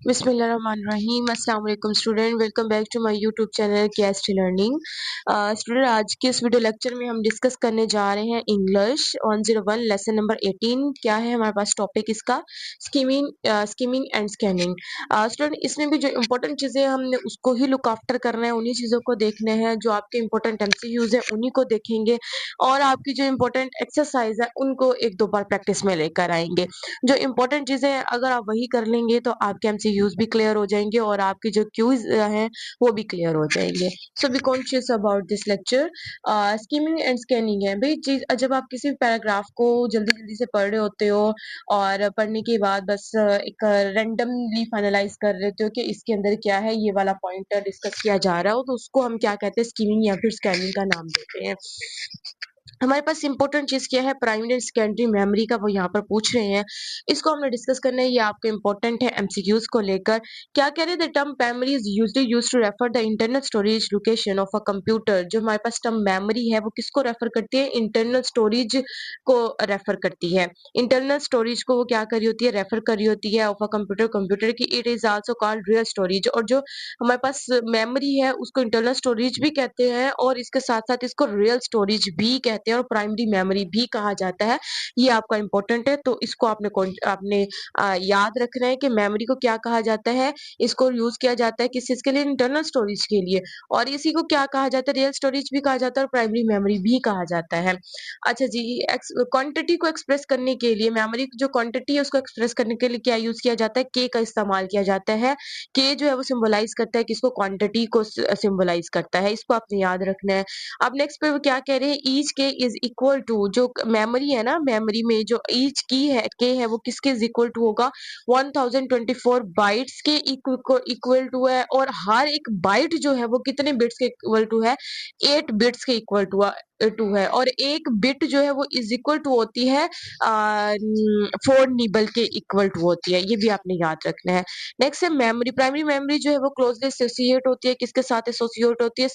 बिस्मिल्लाहिर्रहमानिर्रहीम। अस्सलाम वालेकुम student, welcome back to my YouTube channel KST learning. Student, आज के इस वीडियो लेक्चर में हम डिस्कस करने जा रहे हैं इंग्लिश 101 लेसन नंबर 18। क्या है हमारे पास टॉपिक इसका? Skimming and scanning. स्टूडेंट, इसमें भी जो इंपॉर्टेंट चीज़ें हमने उसको ही लुक आफ्टर करना है, उन्हीं चीज़ों को देखने हैं। जो आपके इंपॉर्टेंट एमसीक्यूज है उन्हीं को देखेंगे और आपकी जो इंपॉर्टेंट एक्सरसाइज है उनको एक दो बार प्रैक्टिस में लेकर आएंगे। जो इम्पोर्टेंट चीज़ें हैं अगर आप वही कर लेंगे तो आपके एमसीक्यूज भी क्लियर हो जाएंगे और आपकी जो क्यूज हैं वो भी क्लियर हो जाएंगे। So be conscious about this lecture. Skimming and scanning है भाई चीज। जब आप किसी पैराग्राफ को जल्दी जल्दी से पढ़ रहे होते हो और पढ़ने के बाद बस एक रैंडमली फाइनलाइज कर रहे हो कि इसके अंदर क्या है, ये वाला पॉइंट डिस्कस किया जा रहा हो, तो उसको हम क्या कहते हैं, स्कीमिंग या फिर स्कैनिंग का नाम देते हैं। हमारे पास इंपॉर्टेंट चीज क्या है, प्राइमरी एंड सेकेंडरी मेमोरी का वो यहाँ पर पूछ रहे हैं। इसको हमने डिस्कस करना है, ये आपको इंपॉर्टेंट है एमसीक्यूज को लेकर। क्या कह रहे हैं, the term memory is used to refer the internal storage location of a computer. जो हमारे पास टर्म मेमोरी है वो किसको रेफर करती है? इंटरनल स्टोरेज को रेफर करती है। इंटरनल स्टोरेज को वो क्या कर रही होती है? रेफर कर रही होती है ऑफ अ कंप्यूटर की। It is also called real storage. और जो हमारे पास मेमोरी है उसको इंटरनल स्टोरेज भी कहते हैं और इसके साथ साथ इसको रियल स्टोरेज भी कहते हैं और प्राइमरी मेमोरी भी कहा जाता है। ये आपका इंपॉर्टेंट है, तो इसको आपने याद रखना है कि मेमोरी को क्या कहा जाता है। इसको यूज किया जाता है किस चीज के लिए? इंटरनल स्टोरेज के लिए। और इसी को क्या कहा जाता है? रियल स्टोरेज भी कहा जाता है और प्राइमरी मेमोरी भी कहा जाता है। अच्छा जी, क्वांटिटी को एक्सप्रेस करने के लिए, मेमोरी की जो क्वांटिटी है उसको एक्सप्रेस करने के लिए क्या यूज किया जाता है? के का इस्तेमाल किया जाता है। के जो है वो सिंबलाइज करता है किसको? क्वांटिटी को सिंबलाइज करता है। इसको आपने याद रखना है। अब नेक्स्ट पे वो क्या कह रहे हैं? ईच के इज इक्वल टू, जो मेमोरी है ना, मेमोरी में जो ईच की है के है वो किसके इज इक्वल टू होगा? 1024 बाइट्स के इक्वल टू है। और हर एक बाइट जो है वो कितने बिट्स के इक्वल टू है? 8 बिट्स के इक्वल टू है। और एक बिट जो है वो इज इक्वल टू होती है 4 निबल के इक्वल टू होती है। ये भी आपने याद रखना है। नेक्स्ट है मेमोरी। प्राइमरी मेमोरी जो है वो क्लोजली एसोसिएट होती है किसके साथ? एसोसिएट होती है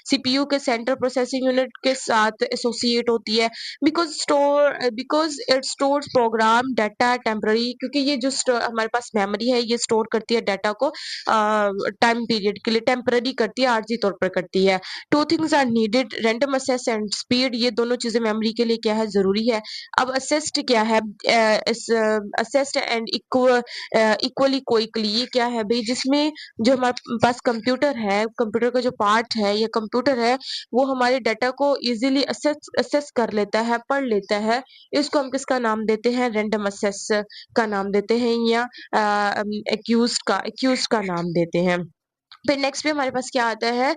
सीपीयू के सेंट्रल प्रोसेसिंग यूनिट के साथ एसोसिएट होती है। Because it stores program data temporary. क्योंकि ये जो हमारे पास मेमोरी है ये स्टोर करती है डाटा को टाइम पीरियड के लिए, टेम्पररी करती है, आर्जी तौर पर करती है। Two things are needed, random access and speed. ये दोनों चीजें मेमोरी के लिए क्या है? जरूरी है। अब असेस्ड क्या है? Assessed and equally quickly. ये क्या है भाई? जिसमें जो हमारे पास कंप्यूटर है, कंप्यूटर का जो पार्ट है या कंप्यूटर है वो हमारे डाटा को इजीली असेस कर लेता है, पढ़ लेता है। इसको हम किसका नाम देते हैं? रैंडम असेस का नाम देते हैं या एक्यूज का नाम देते हैं। फिर नेक्स्ट पे हमारे पास क्या आता है?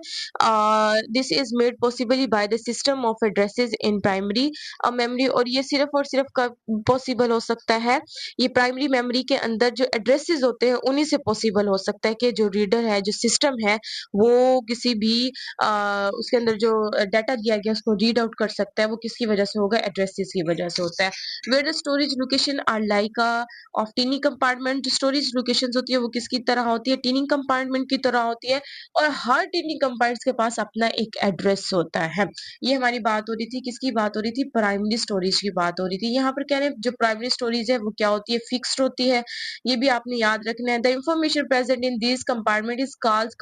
This is made possibly by the system of addresses in primary memory. और ये सिर्फ और सिर्फ कब पॉसिबल हो सकता है? ये प्राइमरी मेमोरी के अंदर जो एड्रेसेस होते हैं उन्हीं से पॉसिबल हो सकता है कि जो रीडर है, जो सिस्टम है, वो किसी भी उसके अंदर जो डाटा दिया गया उसको रीड आउट कर सकता है। वो किसकी वजह से होगा? एड्रेसेस की वजह से होता है। Where the storage location are like of tiny compartment. Storage location होती है वो किसकी तरह होती है? टीनिंग कंपार्टमेंट की तरह होती है। और हर टीनिंग कंपार्टमेंट्स के पास अपना एक एड्रेस होता है। ये हमारी बात हो रही थी, किसकी बात हो रही थी? प्राइमरी स्टोरेज की बात हो रही थी। यहाँ पर कह रहे हैं जो प्राइमरी स्टोरेज है वो क्या होती है? फिक्स्ड होती है। ये भी आपने याद रखना है। The information present in this compartment is called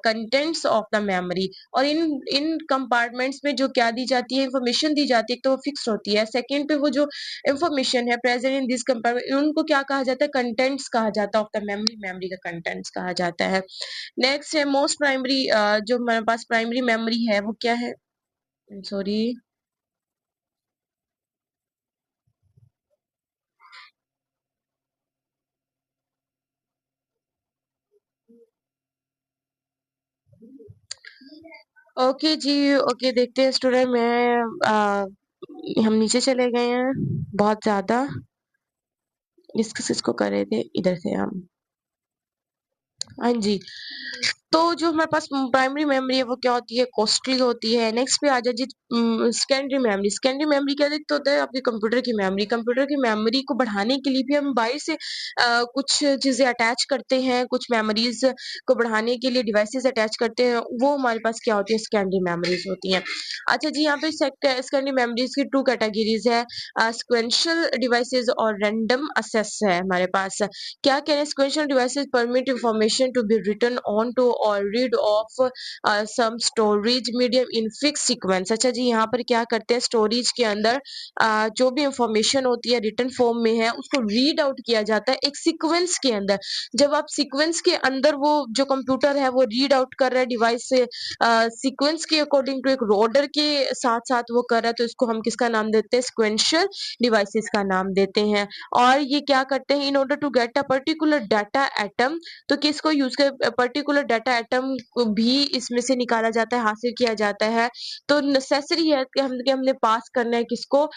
contents of the memory. और इन इन कंपार्टमेंट्स में जो क्या दी जाती है, इंफॉर्मेशन दी जाती है, तो वो फिक्स होती है। सेकेंड पे वो जो इंफॉर्मेशन है प्रेजेंट इन दिस कंपार्टमेंट, उनको क्या कहा जाता है? कंटेंट्स कहा जाता है ऑफ द मेमोरी। मेमोरी का कंटेंट्स कहा जाता है। नेक्स्ट है मोस्ट प्राइमरी। जो हमारे पास प्राइमरी मेमोरी है वो क्या है? सॉरी, ओके जी। ओके, देखते हैं स्टूडेंट। हम नीचे चले गए हैं बहुत ज्यादा। डिस्कस इसको कर रहे थे, इधर से हम। हाँ जी। तो जो हमारे पास प्राइमरी मेमोरी है वो क्या होती है, कॉस्टली होती है। नेक्स्ट पे आ जाए जी सेकेंडरी मेमोरी। सेकेंडरी मेमोरी क्या देखते होता है, आपके कंप्यूटर की मेमोरी। कंप्यूटर की मेमोरी को बढ़ाने के लिए भी हम बाहर से कुछ चीजें अटैच करते हैं, कुछ मेमोरीज को बढ़ाने के लिए डिवाइसेस अटैच करते हैं, वो हमारे पास क्या होती है, सेकेंडरी मेमोरीज होती हैं। अच्छा जी, यहाँ पे सेकेंडरी मेमोरीज की 2 कैटेगरीज है, सिक्वेंशियल डिवाइसेस और रैंडम एक्सेस है हमारे पास। क्या कह रहे हैं, sequential devices permit information to be written onto or read off some storage medium in fixed sequence। अच्छा जी, यहाँ पर क्या करते हैं, स्टोरेज के अंदर जो भी इंफॉर्मेशन होती है रिटर्न फॉर्म में है उसको रीड आउट किया जाता है एक सीक्वेंस के अंदर। जब आप सीक्वेंस के अंदर वो जो कंप्यूटर है वो रीड आउट कर रहा है डिवाइस से सीक्वेंस के अकॉर्डिंग टू एक ऑर्डर के साथ साथ वो कर रहा है, तो इसको हम किसका नाम देते हैं, सिक्वेंशियल डिवाइसेस का नाम देते हैं। और ये क्या करते हैं, in order to get a particular data item, तो किसको यूज कर, पर्टिकुलर डाटा एटम को भी इसमें से निकाला जाता है, हासिल किया जाता है। तो नेसेसरी है कि हमने पास करना है किसको,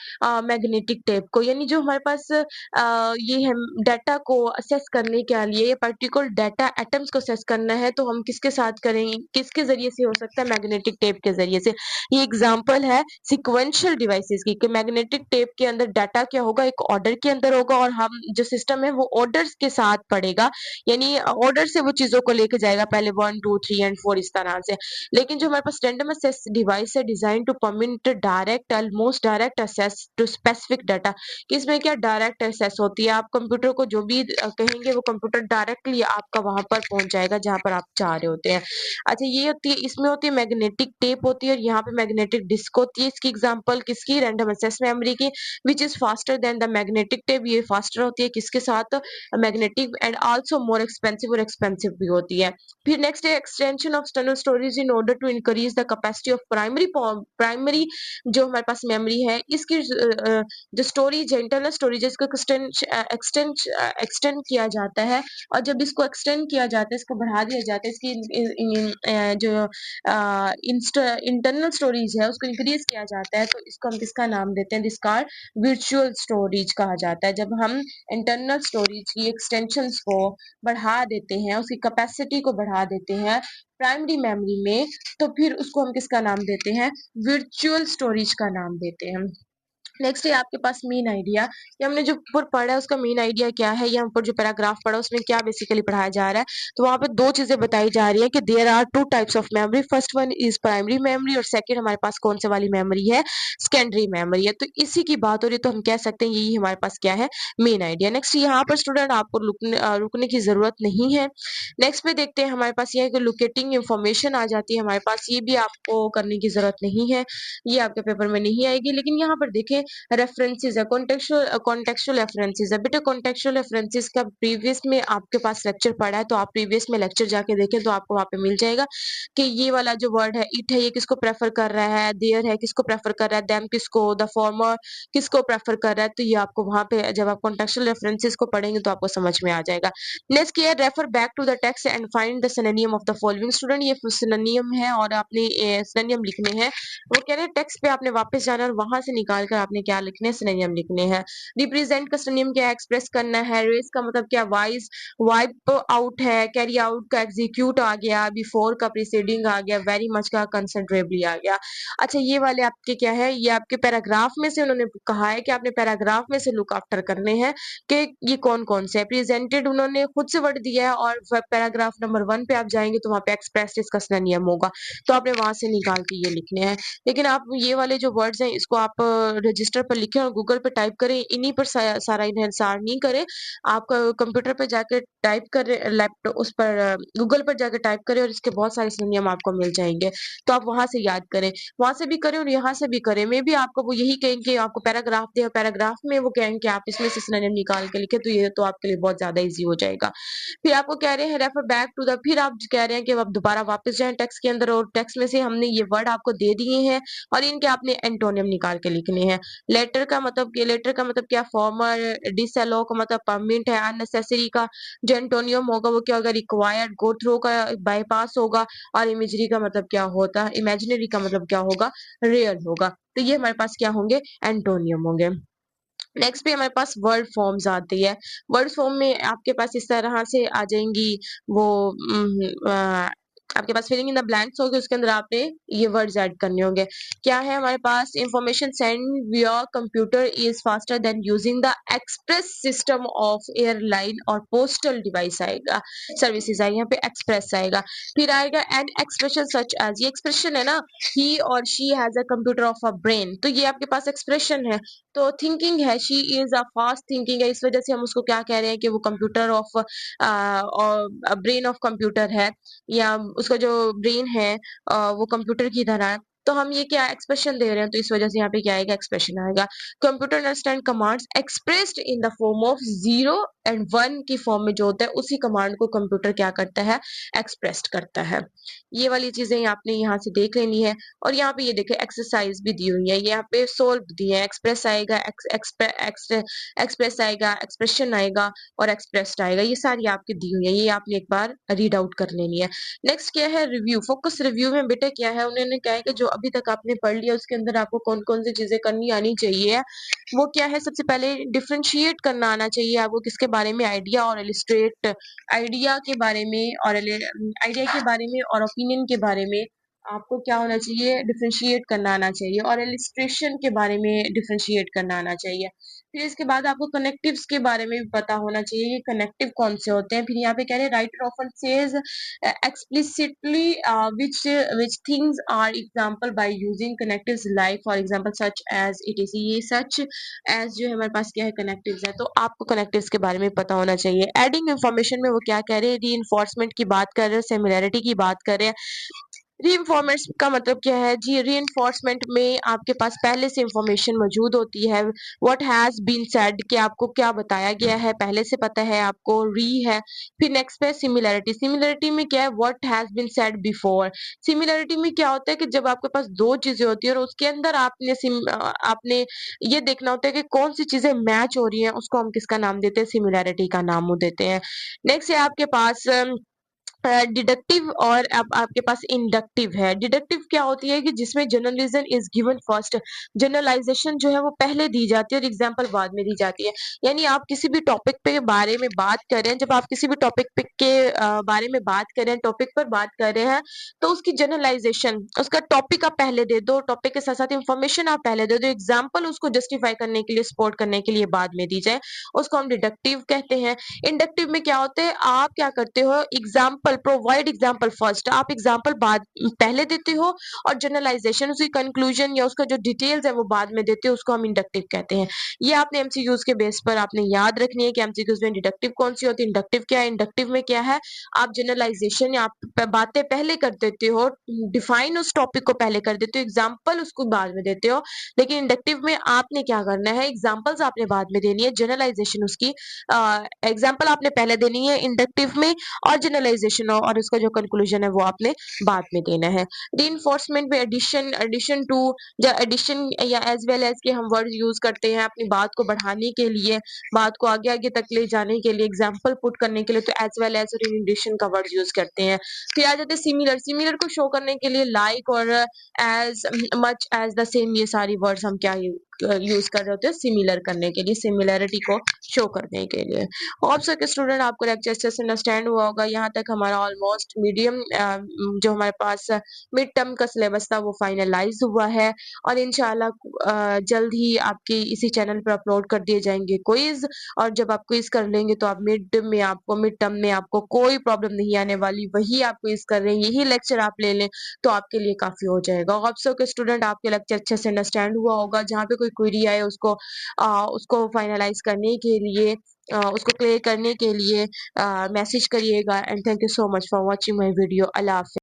मैग्नेटिक टेप को। यानी जो हमारे पास ये है डाटा को असेस करने के लिए, पर्टिकुलर डाटा एटम्स को असेस करना है, तो हम किसके साथ करेंगे, किसके जरिए से हो सकता है, मैग्नेटिक टेप के जरिए से। ये एग्जांपल है सिक्वेंशियल डिवाइसेस की, कि मैग्नेटिक टेप के अंदर डाटा क्या होगा, एक ऑर्डर के अंदर होगा, और हम जो सिस्टम है वो ऑर्डर्स के साथ पढ़ेगा, यानी ऑर्डर से वो चीजों को लेके जाएगा, पहले 1 2 3 एंड 4 इस तरह से। लेकिन जो हमारे पास रैंडम एक्सेस डिवाइस है, design to permit direct, almost direct access to specific data, कि इसमें क्या डायरेक्ट एक्सेस होती है, आप कंप्यूटर को जो भी कहेंगे वो कंप्यूटर डायरेक्टली आपका वहां पर पहुंच जाएगा जहां पर आप चाह रहे होते हैं। अच्छा, ये होती है, इसमें होती है मैग्नेटिक टेप होती है, और यहाँ पे मैग्नेटिक डिस्क होती है। इसकी एग्जांपल किसकी, रैंडम एक्सेस मेमोरी की, which is faster than the magnetic tape. ये फास्टर होती है किसके साथ, magnetic, and also more expensive, और एक्सपेंसिव भी होती है। फिर नेक्स्ट है extension of external storage in order to increase the capacity of primary जो हमारे पास मेमोरी है, इसकी जो स्टोरेज है, इंटरनल स्टोरेज है, इसको एक्सटेंड किया जाता है। और जब इसको एक्सटेंड किया जाता है, इसको बढ़ा दिया जाता है, इसकी जो इंटरनल स्टोरेज है उसको इंक्रीज किया जाता है, तो इसको हम किसका नाम देते हैं, जिसका वर्चुअल स्टोरेज कहा जाता है। जब हम इंटरनल स्टोरेज की एक्सटेंशंस को बढ़ा देते हैं, उसकी कैपेसिटी को बढ़ा देते हैं प्राइमरी मेमोरी में, तो फिर उसको हम किसका नाम देते हैं, वर्चुअल स्टोरेज का नाम देते हैं। नेक्स्ट है आपके पास मेन आइडिया। ये हमने जो ऊपर पढ़ा है उसका मेन आइडिया क्या है, या ऊपर जो पैराग्राफ पढ़ा उसमें क्या बेसिकली पढ़ाया जा रहा है। तो वहां पे दो चीजें बताई जा रही है कि there are two types of memory, first one is primary memory, और सेकंड हमारे पास कौन से वाली मेमोरी है, सेकेंडरी मेमोरी है। तो इसी की बात हो रही है, तो हम कह सकते हैं यही हमारे पास क्या है, मेन आइडिया। नेक्स्ट यहाँ पर स्टूडेंट आपको रुकने की जरूरत नहीं है। नेक्स्ट पे देखते हैं, हमारे पास ये है कि लोकेटिंग इंफॉर्मेशन आ जाती है हमारे पास, ये भी आपको करने की जरूरत नहीं है, ये आपके पेपर में नहीं आएगी। लेकिन यहाँ पर देखें, रेफरेंसेस है, कॉन्टेक्चुअल रेफरेंसेस है। बेटा कॉन्टेक्चुअल रेफरेंसेस का प्रीवियस में आपके पास लेक्चर पढ़ा है, तो आप प्रीवियस में लेक्चर जाके देखें तो आपको वहां पे मिल जाएगा कि ये वाला जो वर्ड है इट है, ये किसको प्रेफर कर रहा है, देयर है किसको प्रेफर कर रहा है, देम किसको, द फॉर्मर किसको प्रेफर कर रहा है। तो ये आपको वहां पे जब आप कॉन्टेक्चुअल रेफरेंसेस को पढ़ेंगे तो आपको समझ में आ जाएगा। नेक्स्ट ये refer back to the text and find the synonym of the following. Student ये सिनोनिम है और आपने सिनोनिम लिखने हैं। वो कह रहे हैं टेक्स्ट पे आपने वापस जाना और वहां से निकाल कर आपने क्या लिखने हैं, सिनोनिम लिखने हैं। रिप्रेजेंट का सिनोनिम क्या है, एक्सप्रेस करना है। रेस का मतलब क्या, वाइज वाइप आउट है, कैरी आउट का एग्जीक्यूट आ गया, बिफोर का प्रीसीडिंग आ गया, वेरी मच का कंसिडरेबली आ गया। अच्छा, ये वाले आपके क्या है, ये आपके पैराग्राफ में से उन्होंने कहा है कि आपने पैराग्राफ में से लुक आफ्टर करने हैं कि ये कौन कौन से है। प्रेजेंटेड उन्होंने खुद से वर्ड दिया है, और पैराग्राफ नंबर 1 पे आप जाएंगे तो वहां पे एक्सप्रेस इसका सिनोनिम होगा, तो आपने वहां से निकाल के ये लिखने हैं। लेकिन आप ये वाले जो वर्ड्स हैं इसको आप रजिस्टर पर लिखें और गूगल पे टाइप करें, इन्हीं पर सारा इन्हेंसार नहीं करें। आप कंप्यूटर पे जाकर टाइप करें, लैपटॉप उस पर गूगल पर जाकर टाइप करें, और इसके बहुत सारे सिनोनिम आपको मिल जाएंगे, तो आप वहां से याद करें, वहां से भी करें और यहाँ से भी करें। मे भी आपको वो यही कहेंगे, आपको पैराग्राफ दे, पैराग्राफ में वो कहेंगे कि आप इसमें से सिनोनिम निकाल के लिखे, तो ये तो आपके लिए बहुत ज्यादा ईजी हो जाएगा। फिर आपको कह रहे हैं रेफर बैक टू द, फिर आप कह रहे हैं कि आप दोबारा वापस जाएं टेक्स्ट के अंदर, और टेक्स्ट में से हमने ये वर्ड आपको दे दिए हैं और इनके आपने एंटोनियम निकाल के लिखने हैं। लेटर का मतलब क्या, फॉर्मर। डिसअलो का मतलब परमिट है। अननेसेसरी का जो एंटोनियम होगा वो क्या होगा, रिक्वायर्ड। गो थ्रू का बाईपास होगा। और इमेजरी का मतलब क्या होता है, इमेजिनरी का मतलब क्या होगा, रियल होगा। तो ये हमारे पास क्या होंगे, एंटोनियम होंगे। नेक्स्ट पे हमारे पास वर्ड फॉर्म्स आती है। वर्ड फॉर्म में आपके पास इस तरह से आ जाएंगी वो आपके पास फिलिंग इन द ब्लैंक्स होगी, उसके अंदर आपने ये वर्ड्स ऐड करने होंगे। क्या है हमारे पास, इंफॉर्मेशन सेंड विया computer is faster then using the express system of airline और पोस्टल डिवाइस आएगा, सर्विसेज आएगा, यहाँ पे एक्सप्रेस आएगा। फिर आएगा एन एक्सप्रेशन सच एज, ये एक्सप्रेशन है ना, ही और she has a computer of a brain, तो ये आपके पास एक्सप्रेशन है। तो थिंकिंग है, she is a fast thinking है, इस वजह से हम उसको क्या कह रहे हैं कि वो कंप्यूटर ऑफ और ब्रेन ऑफ कंप्यूटर है, या उसका जो ब्रेन है वो कंप्यूटर की तरह है। तो हम ये क्या एक्सप्रेशन दे रहे हैं, तो इस वजह से यहाँ पे क्या आएगा, एक्सप्रेशन आएगा। Computer understand commands expressed in the form of 0 and 1 की फॉर्म में जो होता है, उसी कमांड को कंप्यूटर क्या करता है, एक्सप्रेस करता है। ये वाली चीजें आपने यहाँ से देख लेनी है। और यहाँ पे ये देखे एक्सरसाइज भी दी हुई है, यहाँ पे सोल्व दिए हैं, एक्सप्रेस आएगा, एक्सप्रेस आएगा, एक्सप्रेशन आएगा और एक्सप्रेस्ड आएगा, ये सारी आपकी दी हुई है, ये आपने एक बार रीड आउट कर लेनी है। नेक्स्ट क्या है, रिव्यू। फोकस रिव्यू में बेटा क्या है, उन्होंने कहा है कि जो अभी तक आपने पढ़ लिया उसके अंदर आपको कौन कौन सी चीजें करनी आनी चाहिए। वो क्या है, सबसे पहले डिफरेंशिएट करना आना चाहिए आपको, किसके बारे में, आइडिया और इलिस्ट्रेट, आइडिया के बारे में और आइडिया के बारे में और ओपिनियन के बारे में आपको क्या होना चाहिए, डिफरेंशिएट करना आना चाहिए, और इलिस्ट्रेशन के बारे में डिफरेंशिएट करना आना चाहिए। फिर इसके बाद आपको कनेक्टिव्स के बारे में भी पता होना चाहिए, ये कनेक्टिव कौन से होते हैं। फिर यहाँ पे कह रहे हैं writer often says explicitly which things are example by using connectives like for example such as etc, ये such as जो है हमारे पास क्या है, connectives है, तो आपको connectives के बारे में पता होना चाहिए। एडिंग इंफॉर्मेशन में वो क्या कह रहे हैं, रीइंफोर्समेंट की बात कर रहे हैं, सिमिलैरिटी की बात कर रहे हैं। रीइंफोर्समेंट का मतलब क्या है जी, रीइंफोर्समेंट में आपके पास पहले से इंफॉर्मेशन मौजूद होती है, व्हाट हैज बीन सेड, कि आपको क्या बताया गया है पहले से पता है आपको, री है। फिर नेक्स्ट पे सिमिलैरिटी, सिमिलैरिटी में क्या है, what has been said before. Similarity में क्या होता है कि जब आपके पास दो चीजें होती है और उसके अंदर आपने ये देखना होता है कि कौन सी चीजें मैच हो रही हैं, उसको हम किसका नाम देते हैं, सिमिलैरिटी का नाम देते हैं। नेक्स्ट है आपके पास डिडक्टिव, और अब आपके पास इंडक्टिव है। डिडक्टिव क्या होती है कि जिसमें generalization is given first, generalization जो है वो पहले दी जाती है और एग्जांपल बाद में दी जाती है। यानी आप किसी भी टॉपिक पे बारे में बात कर रहे हैं, जब आप किसी भी टॉपिक पे के बारे में बात कर रहे हैं, टॉपिक पर बात कर रहे हैं, तो उसकी जनरलाइजेशन, उसका टॉपिक आप पहले दे दो, टॉपिक के साथ साथ इंफॉर्मेशन आप पहले दे दो, एग्जाम्पल उसको जस्टिफाई करने के लिए, सपोर्ट करने के लिए बाद में दी जाए, उसको हम डिडक्टिव कहते हैं। इंडक्टिव में क्या होता है, आप क्या करते हो, एग्जाम्पल, प्रोवाइड एग्जाम्पल फर्स्ट, आप एग्जाम्पल बाद पहले देते हो और जनरलाइजेशन, उसकी कंक्लूजन या उसका जो डिटेल्स है वो बाद में देते हो, उसको हम इंडक्टिव कहते हैं। ये आपने एमसीक्यूज के बेस पर आपने याद रखनी है कि एमसीक्यूज में डिडक्टिव कौन सी होती है, इंडक्टिव क्या है। इंडक्टिव में क्या है, आप जनरलाइजेशन या आप बातें पहले कर देते हो, डिफाइन उस टॉपिक को पहले कर देते हो, एग्जाम्पल उसको बाद में देते हो। लेकिन इंडक्टिव में आपने क्या करना है, एग्जाम्पल्स आपने बाद में देनी है, जनरलाइजेशन उसकी एग्जाम्पल आपने पहले देनी है इंडक्टिव में, और जनरलाइजेशन और उसका जो कंक्लूजन है वो आपने बाद में देना है। रीइंफोर्समेंट में एडिशन, एडिशन टू, या एडिशन या एज वेल एज के हम वर्ड यूज करते हैं अपनी बात को बढ़ाने के लिए, बात को आगे आगे तक ले जाने के लिए, एग्जाम्पल पुट करने के लिए, तो एज वेल एज और इन एडिशन का वर्ड यूज करते हैं। फिर आ जाते हैं सिमिलर, सिमिलर को शो करने के लिए लाइक और as much as the same, ये सारी वर्ड्स हम क्या यूज कर रहे होते हैं, सिमिलर करने के लिए, सिमिलैरिटी को शो करने के लिए। होप सो कि स्टूडेंट आपको लेक्चर अच्छे से अंडरस्टैंड हुआ होगा। यहाँ तक हमारा ऑलमोस्ट मीडियम जो हमारे पास मिड टर्म का सिलेबस था वो फाइनलाइज हुआ है, और इंशाल्लाह जल्द ही आपके इसी चैनल पर अपलोड कर दिए जाएंगे क्विज, और जब आप क्विज कर लेंगे तो आप मिड टर्म में आपको कोई प्रॉब्लम नहीं आने वाली, वही आप क्विज कर रहे हैं, यही लेक्चर आप ले लें तो आपके लिए काफी हो जाएगा। होप सो कि स्टूडेंट आपके लेक्चर अच्छे से अंडरस्टैंड हुआ होगा। जहाँ पे कोई क्वेरी आए उसको फाइनलाइज करने के लिए, उसको क्लियर करने के लिए मैसेज करिएगा। And thank you so much for watching my video. अल्लाह हाफिज़।